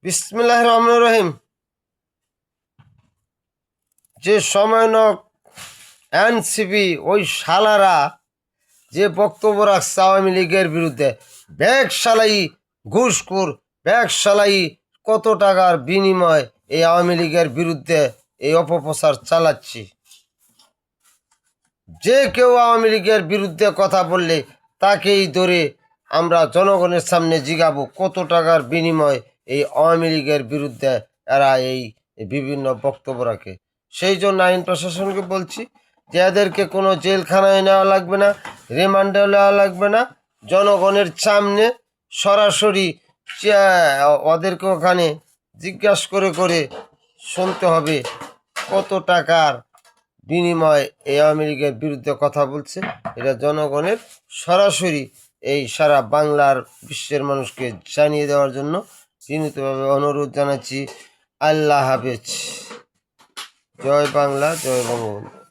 বিসমিল্লাহির রহমানির রহিম। যে সমন্বয়ক এনসিপি ওই শালারা যে বক্তব্য রাখছে আওয়ামী লীগের বিরুদ্ধে, ব্যাগশালাই ঘুষখোর, ব্যাগশালাই কত টাকার বিনিময় এই আওয়ামী লীগের বিরুদ্ধে এই অপপ্রচার চালাচ্ছি। যে কেউ আওয়ামী লীগের বিরুদ্ধে কথা বললে তাকেই ধরে আমরা জনগণের সামনে জিগাবো কত টাকার বিনিময় এই আওয়ামী লীগের বিরুদ্ধে এরা এই বিভিন্ন বক্তব্য রাখে। সেই জন্য আইন প্রশাসনকে বলছি যে এদেরকে কোনো জেলখানায় নেওয়া লাগবে না, রিমান্ডে নেওয়া লাগবে না, জনগণের সামনে সরাসরি ওদেরকে ওখানে জিজ্ঞাসা করে করে শুনতে হবে কত টাকার বিনিময় এই আওয়ামী লীগের বিরুদ্ধে কথা বলছে। এটা জনগণের সরাসরি এই সারা বাংলার বিশ্বের মানুষকে জানিয়ে দেওয়ার জন্য বিনীতভাবে অনুরোধ জানাচ্ছি। আল্লাহ হাফেজ। জয় বাংলা, জয় বঙ্গবন্ধু।